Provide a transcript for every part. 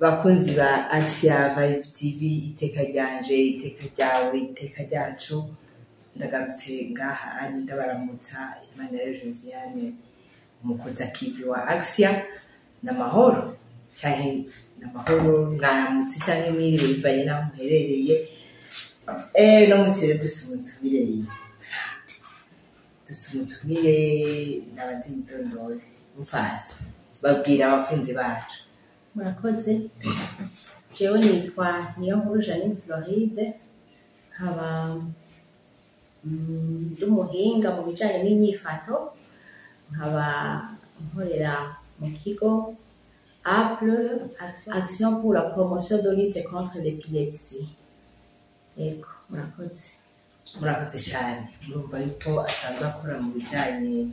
bakunzi ba Axia Vibe TV, iteka ryanje, iteka ryawe, iteka ryacu, ndagarutse ngaha ani ndabaramutsa Imana ya Josiane umukozi akivi wa Axia n'amahoro cyane n'amahoro mwaramutse cyane mwiriwe bivanye naho muherereye. No musire dusumutumire n'abandi ndondore mufasi babwira abakunzi bacu. Murakoze. Jewe nitwa Niyonkuru Janine Floride, nkaba umuhinga mu bijanye n'imyifato, nkaba nkorera mu kigo APLE, Action pour la promotion de lutte contre l'épilepsie. Yego, murakoze. Murakoze cyane. Murumva yuko asanzwe akora mu bijanye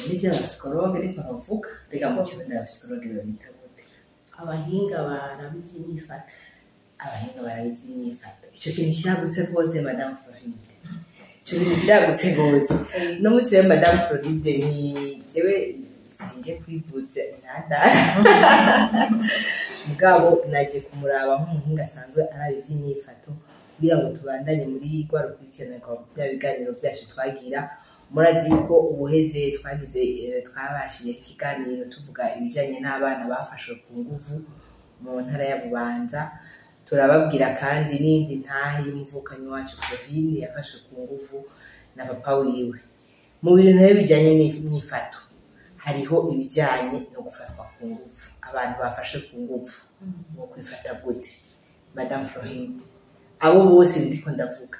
n'ibyo abapsikologe ariko bavuga rega mu kirundi abapsikologe babita gute? Abahinga barabivyimyifato. Abahinga barabivyimyifato. Ico kintu kiragutse rwose Madame Floride. Ico kintu kiragutse rwose. No musi ya Madame Floride ni jewe sinje kwivuza nada. Mugabo naje kumuraba nk'umuhinga asanzwe arabivyimyifato kugira ngo tubandanye muri rwa rukurikirana bya biganiro byacu twagira. Murazi yuko ubuheze twagize twabashije ikiganiro tuvuga ibijanye n'abana bafashwe ku nguvu mu ntara ya Bubanza, turababwira kandi n'indi ntahe y'umuvukanyi wacu Florine yafashwe ku nguvu na papa wiwe. Mu bintu bijanye n'imyifato hariho ibijanye no gufatwa ku nguvu. Abantu bafashe ku nguvu bo kwifata gute Madame Floride? Abo bose ndiko ndavuga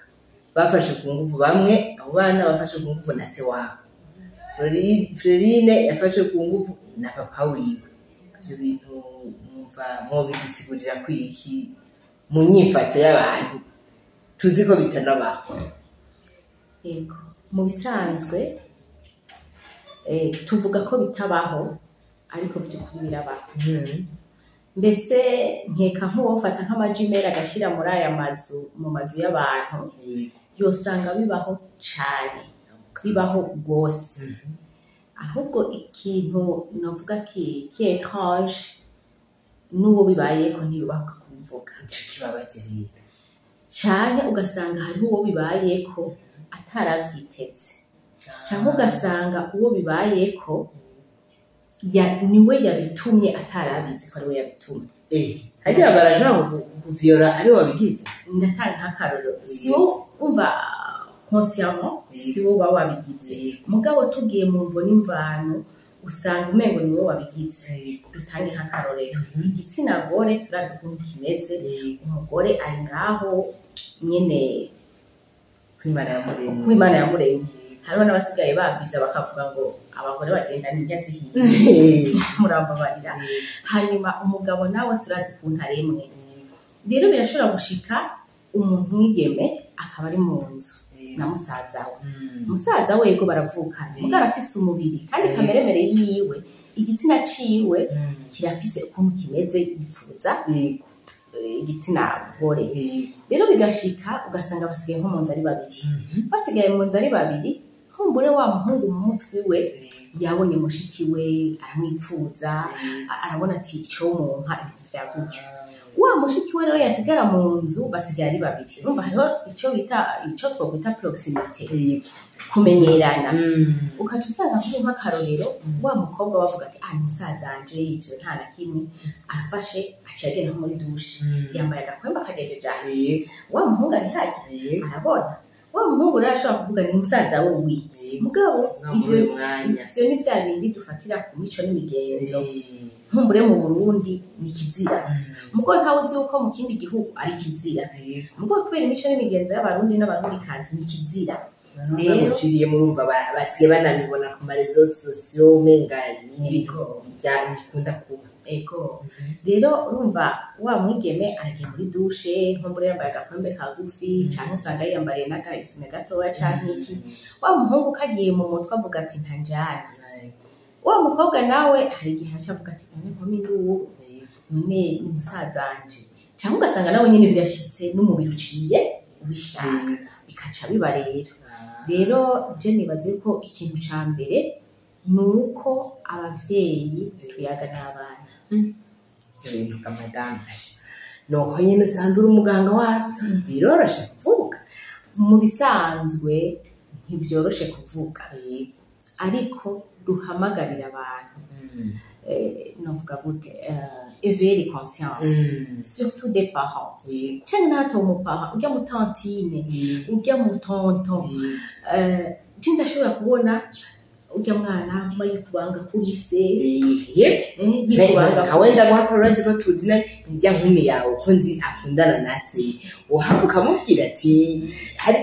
bafashe ku nguvu, bamwe abo bana bafashe ku nguvu na se wabo. Florine yafashe ku nguvu na papa wiwe. Ivyo bintu mwumva mwobidusigurira kwiki mu nyifato y'abantu tuzi ko bitanabaho? Yego, mu bisanzwe tuvuga ko bitabaho ariko by'ukuri birabaho. Mbese nkeka nk'uwofata nk'amajimera agashira muri aya mazu, mu mazu y'abantu, yosanga bibaho cyane, bibaho rwose. Ahubwo ikintu novuga ki étrange n'uwo bibayeko ntiyubahuka kubivuga. Ico kibabaje rero Cyane ugasanga hariho uwo bibayeko ataravyiteze, cyangwa ugasanga uwo bibayeko niwe yabitumye atarabizi ko ariwe yabitumye. Hajya barajaho kuvyora ari wabigize. Ndatanga nk'akarorero, si wo umva consciemment, si wo baba wabigize, mugabo tugiye mu mvo n'imvano usanga umengo niwe wabigize. Dutange nk'akarorero, igitsina gore turazi ukuntu kimeze. Umugore ari ngaho nyene kw'Imana yamuremye. Hariho n'abasigaye babwiza bakavuga ngo abagore bagenda n'indya zihiye, murambabarira. Hanyuma umugabo nawe turazi ukuntu aremwe. Rero birashobora gushika umuntu mwigeme akaba ari mu nzu na musaza we. Musaza we yego baravukana, mugabo arafise umubiri kandi kameremere yiwe, igitsina ciwe kirafise ukuntu kimeze yipfuza igitsina gore. Rero bigashika ugasanga basigaye nko mu nzu ari babiri. Basigaye mu nzu ari babiri, kumbure wa muhungu mu mutwe we yabonye mushiki we aramwipfuza, arabona ati ico mumpa ibintu vya gutyo. Wa mushiki we rero yasigara mu nzu, basigaye ari babiri. Urumva hariho ico twokwita proximité, kumenyerana. Ukaca usanga kuri nk'akarorero wa mukobwa bavuga ati musazanje ivyo nta na kimwe, arafashe aciye agenda nko muri dushe, yambaye agakwembe akagejeje. Wa muhungu ari harya arabona. Wa muhungu rero ashobora kuvuga ni musaza we mugabo ivyo ni vya bindi dufatira ku mico n'imigenzo. Nkumbure mu Burundi ni kizira, mugabo ntawe uzi uko mu kindi gihugu ari kizira. Mugabo kubera imico n'imigenzo y'abarundi n'abarundikazi ni kizira. Rero uciriye murumva basigaye banabibona ku marezo sociaux menga n'ibiko bikunda kuba. Ego. Rero urumva wa mwigeme aragiye muri dushe, nkumbure yambaye agakwembe kagufi, canke usanga yiyambariye n'agahisume gatoya canke iki. Wa muhungu kagiye mu mutwe avuga ati ntanjana. Wa mukobwa nawe hari igihe aca avuga ati nkumi nduwo ni musazanje. Canke ugasanga nawe nyine byashitse n'umubiri uciye ubishaka, bikaca biba rero. Rero je nibaze ko ikintu ca mbere nuko abavyeyi tuyaga n'abana. ivyo bintu ka madame nuko nyene usanzwe uri umuganga wavyo biroroshe kuvuga mu bisanzwe ntibyoroshe kuvuga ariko duhamagarira abantu novuga gute éveiller les consciences surtout des parents cyane n'ato mu parent ujya mu tantine ujya mu tonton ndashobora kubona ujya mwana bayikubanga kubise yikubanga awenda guhakorera ko tuzina njya nkumi yawe ko nzi akundana na se ukamubwira ati hari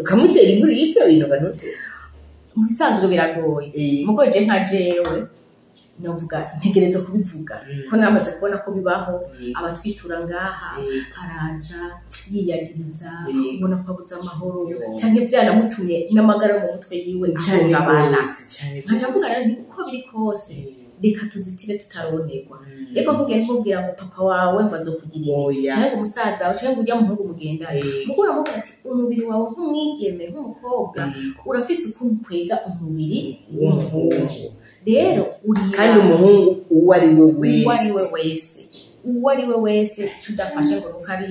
ukamutera inkuru y'ivyo bintu ganote mu bisanzwe biragoye mugoje nka jewe novuga ntegerezo kubivuga ko namaze kubona ko bibaho abatwitura ngaha araza yiyagiriza ubona ko abuza amahoro cyangwa byanamutumye n'amagara mu mutwe yiwe ahungabana nkavuga rero uko biri kose reka tuzitire tutaronerwa reko mvuge mubwira ngo papa wawe bazokugirira cyangwa umusaza wawe cyangwa ujya muhungu mugenda mugura muvuga ati umubiri wawe nk'umwigeme nk'umukobwa urafise ukuntu kwega umubiri w'umuhungu rero uri kandi umuhungu uwo ari we wese tudafashe ngo nuko ari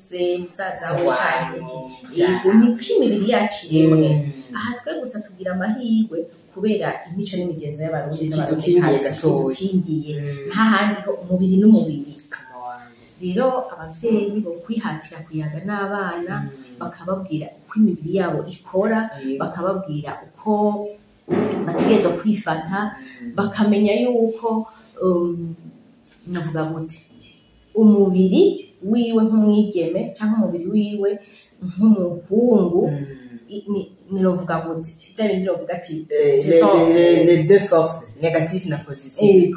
se musaza we cyangwa ni kw'imibiri yacu yemwe aha twe gusa tugira amahirwe kubera imico n'imigenzo y'abarundi n'abarundi ntahandi ho umubiri n'umubiri rero abavyeyi bo kwihatira kuyaga n'abana bakababwira uko imibiri yabo ikora bakababwira uko bategerezwa kwifata bakamenya yuko navuga gute umubiri wiwe nk'umwigeme cyangwa umubiri wiwe nk'umuhungu nirovuga gute byari nirovuga ati les deux forces négatives na positives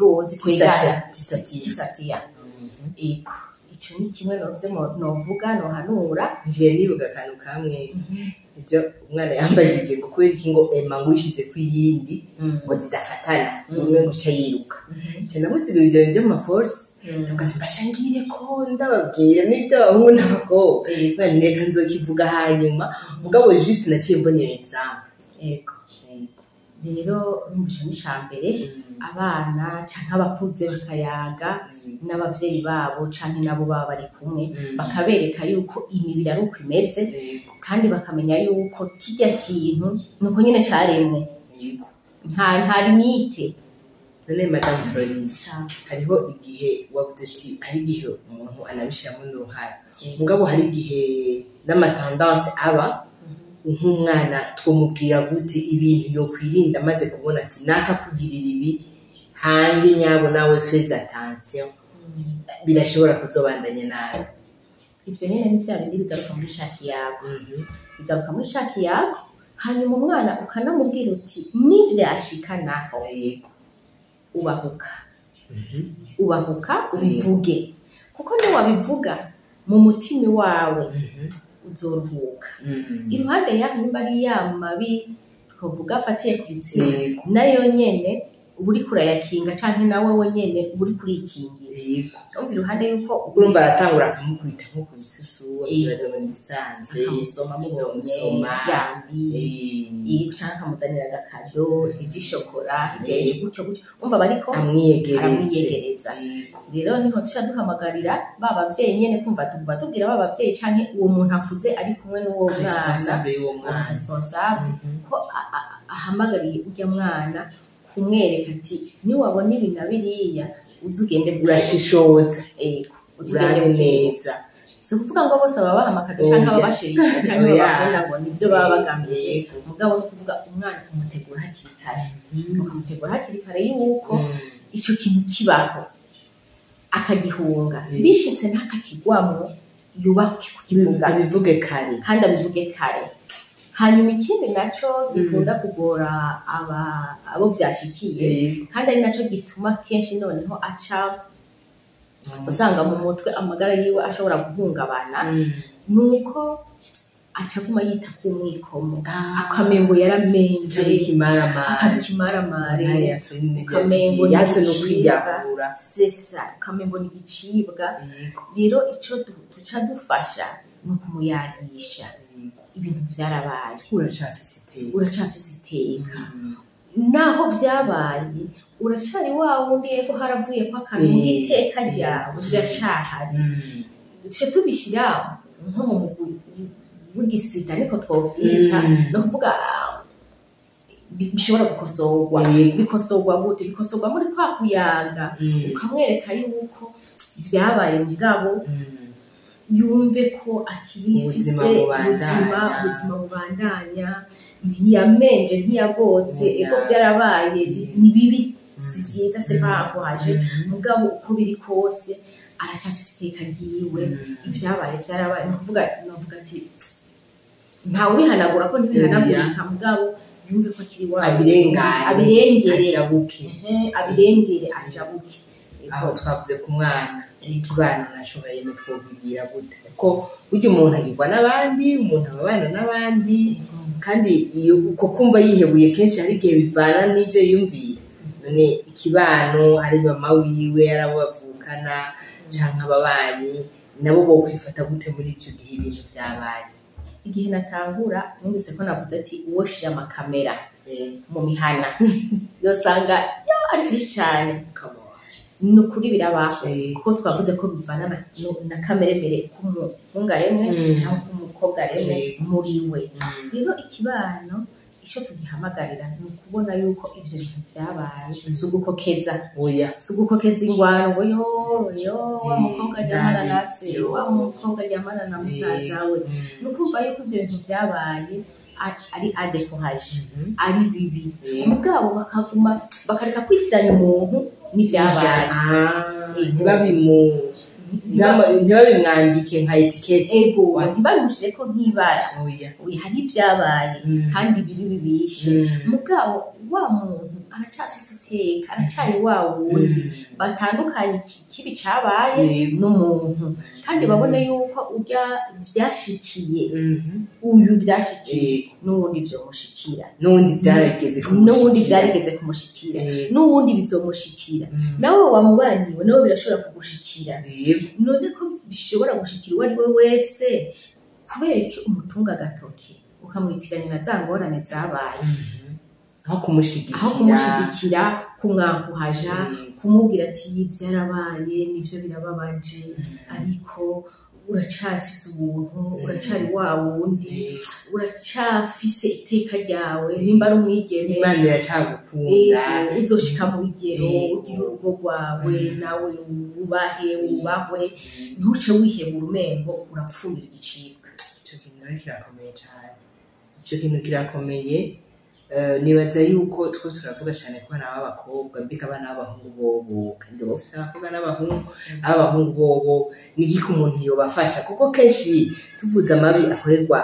kisatia ego ico ni kimwe novuga nohanura ngiye nibuga kantu kamwe ibyo umwana yambagije ngo kubera iki ngo ema ngo ishize kwiyindi ngo zidafatana umwe ngo yiruka cyane musiga ibyo byo force tukambashangire ko ndababwira n'ibyo abahungu n'abakobwa none reka nzokivuga hanyuma mugabo juste naciye mbona iyo example ego rero umusha n'icambere abana canke abakuze bakayaga n'abavyeyi babo canke nabo baba bari kumwe bakabereka yuko imibiri ari uko imeze kandi bakamenya yuko kijya kintu nuko nyene caremwe nta limite none madame Florine hariho igihe wavuze ati hari igihe umuntu anabishiramo n'uruhara mugabo hari igihe n'amatendance aba nk'umwana twomubwira gute ibintu yo kwirinda maze kubona ati nakakugirira ibi hange nyabo nawe fais attention birashobora kuzobandanya nawe ivyo nyene ni bya bindi bigaruka muri shaki yago bigaruka muri shaki yago hanyuma umwana ukanamubwira uti nivyashika naho ubahuka ubivuge kuko ni wabivuga mu mutima wawe uzoruhuka iruhande yaho nimba ari yamabi twovuga afatiye ku bitsina nayo nyene uri kurayakinga canke nawe wenyene uri kurikingira umva iruhande yuko urumva aratangura akamukubita nko ku bisusu akibaza ngo nibisanzwe amusoma mubonye yambi canke akamuzanira agakado igishokora gutyo umva bariko amwiyegereza rero niho tuca duhamagarira babavyeyi nyene kumva tubwira babavyeyi canke uwo muntu akuze ari kumwe n'uwo mwana responsable ko ahamagariye ujya mwana kumwereka ati niwabona ibi na biriya uzugende urashishotse uzugende neza si ukuvuga ngo bose baba bahamakada cyangwa baba bashirika cyangwa bababona ngo nibyo baba bagamije mugabo no kuvuga umwana kumutegura hakiri kare kumutegura hakiri kare yuko icyo kintu kibaho akagihunga bishitse ntakakigwamo yubahe kukivuga abivuge kare kandi abivuge kare hanyuma ikindi naco gikunda kugora abo byashikiye kandi ari naco gituma kenshi noneho aca usanga mu mutwe amagara yiwe ashobora guhungabana nuko aca kuma yita ku mwikomo akamengo yaramenje akimaramare akamengo yazo no kwiyahura sesa akamengo ni gicibwa rero ico tuca dufasha no kumuyagisha ibintu byarabaye uracafise iteka naho byabaye uracari wa wundi yego haravuye ko akantu n'iteka ryawe biracahari duce tubishira nko mu mugwi w'igisita niko twovyita no kuvuga bishobora gukosorwa bikosorwa gute bikosorwa muri kwa kuyaga ukamwereka yuko byabaye mugabo yumve ko akiri fise ubuzima bubandanya ntiyamenje ntiyagotse ego byarabaye ni bibi si byiza se bahaje mugabo uko biri kose aracyafise iteka ryiwe ibyabaye byarabaye novuga ati ntawe ubihanagura ko ntibihanagurika mugabo yumve ko akiri wa abirengere ajabuke aho twavuze ku mwana ikibano nashoboye twobwira gute ko burya umuntu agirwa n'abandi umuntu ababana n'abandi kandi iyo uko kumva yihebuye kenshi hari igihe bivana n'ibyo yumviye none ikibano ari mama wiwe arabo bavukana canke ababanyi nabo bo kwifata gute muri icyo gihe ibintu vyabaye igihe natangura numvise ko navuze ati uwoshira amakamera mu mihana yosanga ari byinshi cyane ni ukuri birabaho kuko twavuze ko bivana na kamere mbere k'umuhungu aremwe cyangwa k'umukobwa aremwe muri we rero ikibano icyo tugihamagarira ni ukubona yuko ibyo bintu byabaye si ugukokeza si ugukokeza ingwano ngo yo wa mukobwa aryamana na se wa mukobwa aryamana na musaza we ni ukumva yuko ibyo bintu byabaye ari adekohaje ari bibi mugabo bakaguma bakareka kwitiranya umuntu n'ibyabaye ntibabimwambike nka etikete ego ntibabimushire ko nk'ibara hari ibyabaye kandi bibi bibishe mugabo wa muntu aracafise iteka aracari wa wundi batandukanye kibi cabaye n'umuntu kandi babone yuko urya byashikiye uyu byashikiye n'uwundi byomushikira n'uwundi byarigeze kumushikira n'uwundi bizomushikira nawe wamubaniwe nawe birashobora kugushikira none ko bishobora gushikira uwo ari we wese kubera ko umutunga agatoke ukamwitiranya na za ngorane zabaye aho kumushyigikira kumwankuhaja kumubwira ati byarabaye nivyo birababaje ariko uracafise ubuntu uracari wa wundi uracafise iteka ryawe nimba ari umwigeme Imana iracagukunda uzoshika mu bigero ugira urugo rwawe nawe wubahwe ntuce wihebura umengo urapfundira igicibwa ico kintu kirakomeye cyane ico kintu kirakomeye nibaza yuko two turavuga cyane ko abana b'abakobwa mbika abana b'abahungu bobo kandi bafise abakobwa n'abahungu bobo n'igiko umuntu yobafasha kuko kenshi tuvuze amabi akorerwa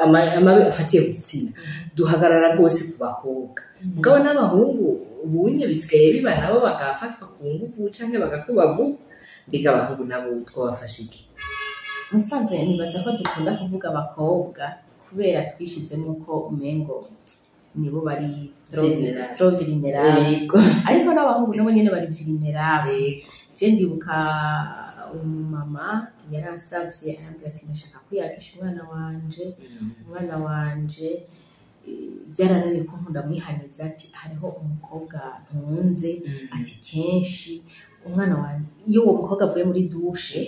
amabi afatiye ku gitsina duhagarara rwose ku bakobwa mugabo n'abahungu ubunye bisigaye biba nabo bagafatwa ku nguvu canke bagakubagu mbika abahungu nabo twabafasha iki musanzwe nibaza ko dukunda kuvuga abakobwa kubera twishizemo ko umengo nibo bari trop vulnerable ariko n'abahungu nabo nyene bari vulnerable je ndibuka umumama yaransavye arambwira ati ndashaka kwiyagisha umwana wanje byarananiye ko nkunda mwihaniza ati hariho umukobwa ntunze ati kenshi umwana wanje iyo uwo mukobwa avuye muri dushe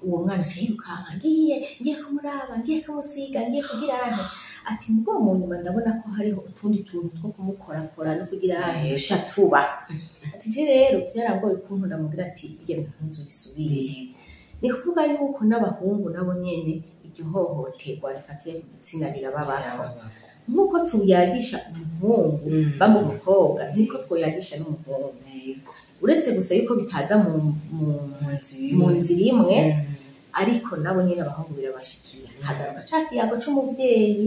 uwo mwana acirukanka ngiye kumuraba ngiye kumusiga ngiye kugira ane ati mubwo mu nyuma ndabona ko hariho utundi tuntu two kumukorakora no kugira ane tuba ati je rero byarangoye ukuntu ndamubwira ati ibyo bintu bisubire ni kuvuga yuko n'abahungu nabo nyene iryo hohoterwa rifatiye ku gitsina rirababaho nk'uko tuyagisha umuhungu bamwe umukobwa niko twoyagisha n'umuhungu uretse gusa yuko bitaza mu nzira imwe ariko nabo nyine abahungu birabashikira hagaruka ca kiyago c'umuvyeyi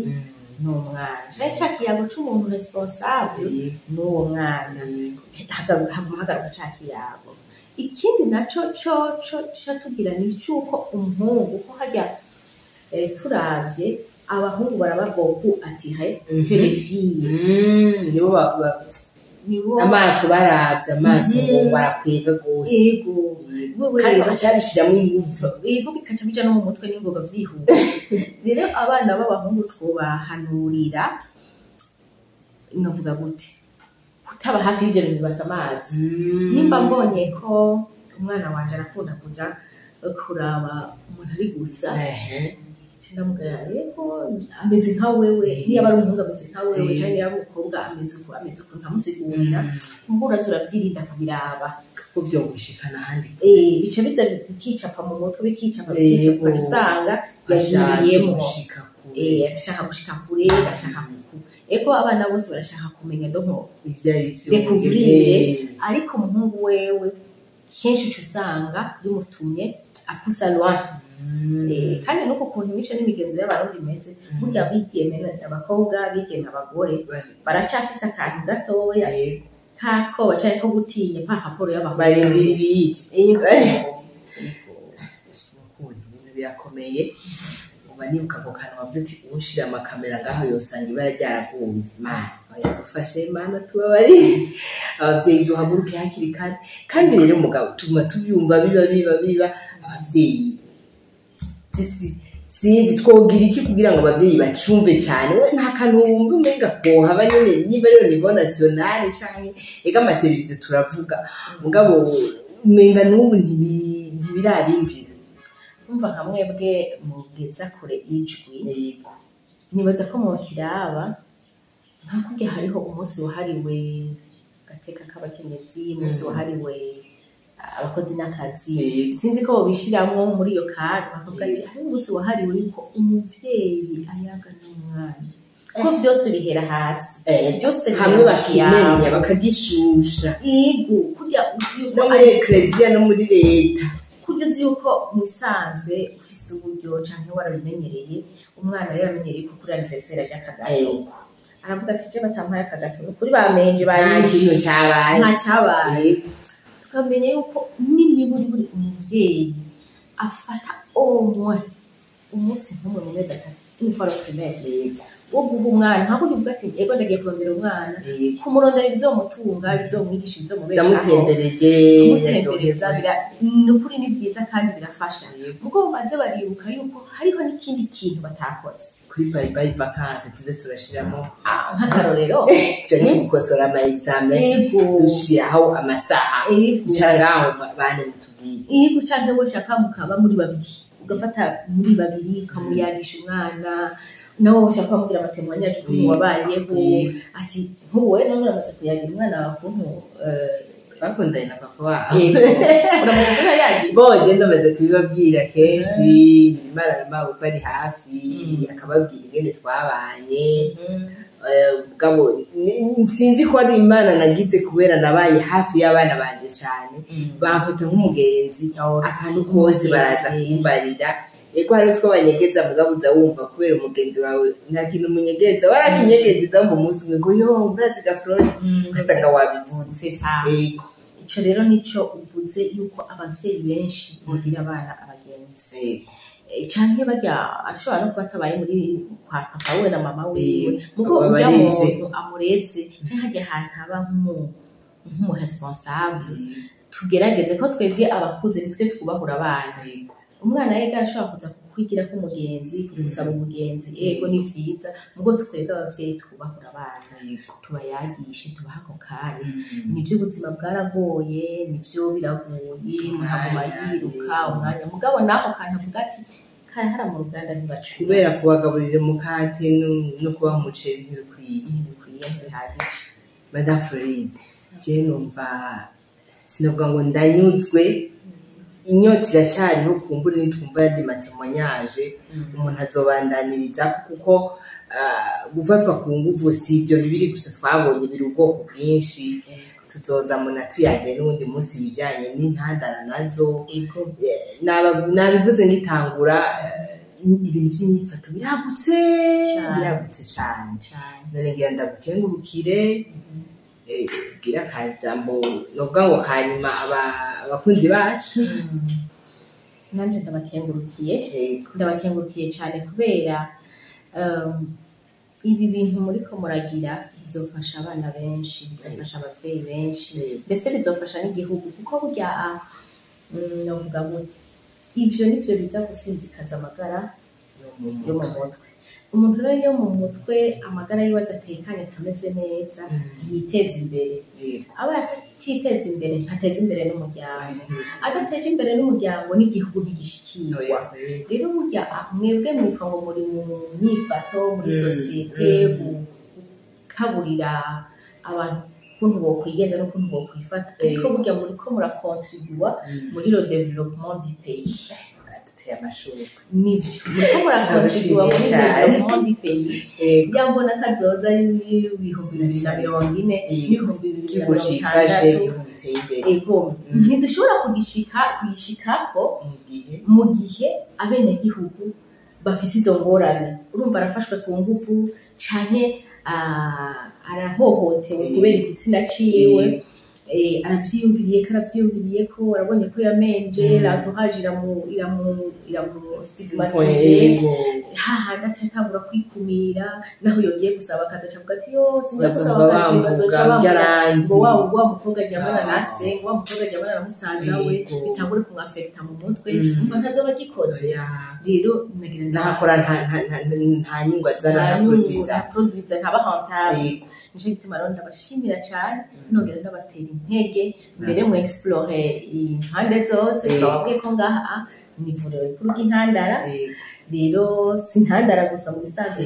n'umwana ca kiyago c'umuntu responsable n'uwo mwana hagaruka ca kiyago ikindi naco co tugira ni cyuko umuhungu ko hajya turavye abahungu barabagoku ati haye pedophile nibo amaso baravye amaso ngo barakwega gose yego kandi bacabishiramo ingufu yego bikaca bija no mu mutwe n'ingoga vyihuta rero abana b'abahungu twobahanurira novuga gute kutaba hafi y'ivyo bintu basa amazi nimba mbonye ko umwana wanje arakunda kuja kuraba umuntu ari gusa ndamubwira rero ameze nka wewe niba ari umuhungu ameze nka wewe cyangwa niba ari umukobwa ameze uko nkamusigurira mbura turavyirinda kubiraba ko vyo gushikana handi bica biza bikicapa mu mutwe bikicapa usanga yashiriyemo ashaka gushika kure ashaka eko abana bose barashaka kumenya donko ivyo ari vyo découvrir ariko umuhungu wewe kenshi usanga bimutumye akusa loin kandi nuko kuntu imico n'imigenzo y'abarundi imeze burya bigeme abakobwa bigeme abagore baracafise akantu gatoya kako bacane ko gutinya pa raporo y'abahungu barindira ibiyiti birakomeye uba nibuka ako kantu wavuze uti ushira amakamera ngaho yosanga ibara ryaraguye mana yadufashe mana tubabari abavyeyi duhaguruke hakiri kare kandi rero umugabo tuma tuvyumva biba abavyeyi sinzi twogira iki kugira ngo abavyeyi bacumve cyane we nta kantu wumva umenga koha banyene niba rero niveau national canke ega amateleviziyo turavuga mugabo umenga n'ubu ntibirabinjira umva nka mwebwe mugeza kure ijwi nibaza ko mukiraba ntakubye hariho umunsi wahariwe gateka k'abakenyezi umunsi wahariwe abakozi n'akazi sinzi ko bobishiramwo muri iyo kadi bakavuga ati hari umunsi wahariwe yuko umuvyeyi ayaga n'umwana ko byose bihera hasi byose hamwe bakimenya bakagishusha yego kurya uzi no muri eklezia no muri leta kurya uzi yuko musanzwe ufise uburyo canke warabimenyereye umwana rero amenyereye ko kuri anniversaire y'akagato aravuga ati je batampaye akagato kuri bamenje bari ikintu cyabaye nta cyabaye tukamenya yuko n'imiburi umuvyeyi afata omwe umunsi nk'umwe mu mezi atatu n'ifaro trimestre wo guha umwana ntabwo uvuga ati ego ndagiye kurondera umwana kumurondera ibizomutunga bizomwigisha bizomubeshaho ndamutembereje nukuri ni vyiza kandi birafasha kuko baze baribuka yuko hariho n'ikindi kintu batakoze kuri bye vacances tuze turashiramo nk'akarorero cyane gukosora ama examen dushiraho amasaha cyangwa bane mutubiri yego cyangwa ngo shaka mukaba muri babiri ugafata muri babiri kamuyagisha umwana nawo ushaka kugira amatemanya yacu ko wabayeho ati nkuwe none uramaze kuyagira umwana wakuntu bakundanye na papa wawe uramaze kuyagira boje ndamaze kubibabwira kenshi Imana namawe bari hafi akababwira ingene twabanye mugabo sinzi ko ari Imana nagize kubera nabaye hafi y'abana banje cyane bamfata nk'umugenzi akantu kose baraza kumbarira eko hari utwo banyegeza mugabo uza wumva kubera umugenzi wawe nta kintu umunyegeza warakinyegeza uzamva umunsi umwe ngo yo urazi gafroni ugasanga wabivuze eko ico rero nico uvuze yuko abavyeyi benshi bogira abana abagenzi canke barya ashobora no kuba atabaye muri kwa papa we na mama wiwe mugo umuntu amureze canke harya ahantu haba nk'umu responsable tugerageze ko twebwe abakuze nitwe twubahura abana umwana yega ashobora kuza kukwigira ko umugenzi kugusaba umugenzi ego ni vyiza mugo twebwe abavyeyi twubahura abana tubayagishe tubahako kanya nivyo ubuzima bwaragoye nivyo biragoye muhaguma yiruka umwanya mugabo nako kantu avuga ati karahara mu ruganda ntibacu kubera kubagaburira umukate no kubaha umuceri ntibikwiye ntibihagije Madame Floride je numva sinavuga ngo ndanyuzwe inyota iracyariho kumbura nitumva yandi matemoignage umuntu azobandaniriza kuko gufatwa ku nguvu si ibyo bibiri gusa twabonye biri ubwoko bwinshi tuzoza muna tuyage n'undi munsi bijanye n'intandara nazo nabivuze ngitangura ibintu by'imyifato biragutse cyane none ngira ndagukengurukire gira kajambo novuga ngo kanyuma abakunzi bacu nanje ndabakengurukiye cyane kubera ibi bintu muriko muragira bizofasha abana benshi bizofasha abavyeyi benshi mbese bizofasha n'igihugu kuko burya novuga gute ivyo nivyo biza gusinzikaza amagara yo mu mutwe umuntu rero yo mu mutwe amagara yiwe adatekanye atameze neza yiteza imbere aba atiteza imbere ntateza imbere n'umuryango adateje imbere n'umuryango n'igihugu ntigishikirwa rero burya mwebwe mwitwa ngo muri mu myifato muri sosiyete gukaburira abantu ukuntu bokwigenda n'ukuntu bokwifata ariko burya muriko murakontribua muri le développement du pays amashuri nivyo muriko murakontribua muri le développement du pays yambona kazoza y'ibihumbi 2040 n'ibihumbi 2050 ego ntidushobora kugishikako mu gihe abenegihugu bafise izo ngorane urumva arafashwe ku nguvu canke arahohotewe kubera igitsina ciwe aravyiyumviriye ko arabonye ko yamenje entourage iramu stigmatije hahandi atatangura kwikumira naho yongeye gusaba akazi acavuga ati yo sinja gusaba akazi bazoca bamvuga ngo wa mukobwa aryamana na se wa mukobwa aryamana na musaza we bitangure kumwafekta mu mutwe umva ntazoba gikoze rero nagira ndahakora nta nyungu azana nta produit ntaba rentable nico gituma rero ndabashimira cyane nongera ndabatera intege mbere mu explore impande zose twabwiye ko ngaha ni ivuriro rikuru ry'intandara rero si intandara gusa mu bisanzwe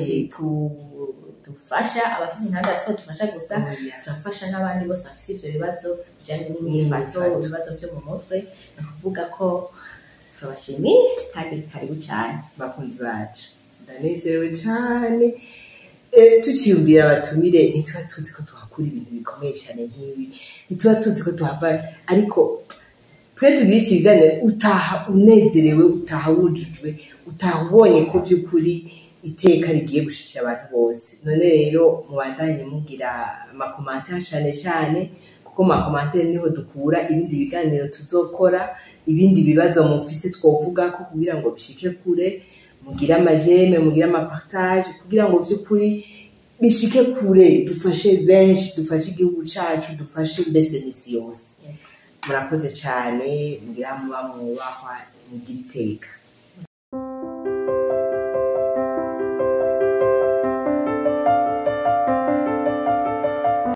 dufasha abafite intandara so dufasha gusa turafasha n'abandi bose bafite ivyo bibazo bijanye n'imyifato ibibazo byo mu mutwe ni kuvuga ko turabashimiye kandi karibu cyane bakunzi bacu ndanezerewe cyane tukiyumvira abatumire ntituba tuzi ko tuhakura ibintu bikomeye cyane nk'ibi ntituba tuzi ko tuhava ariko twe tugisha ibiganiro utaha unezerewe utaha wujujwe utaha ubonye ko by'ukuri iteka rigiye gushikira abantu bose none rero mubandanye mugira amakomantere cyane cyane kuko mu makomantere niho dukura ibindi biganiro tuzokora ibindi bibazo mufise twovuga ko kugira ngo bishike kure mugira amajeme mugira amapartage kugira ngo by'ukuri bishike kure dufashe benshi dufashe igihugu cacu dufashe mbese n'isi yose murakoze cyane mugira muba mwubahwa mugira iteka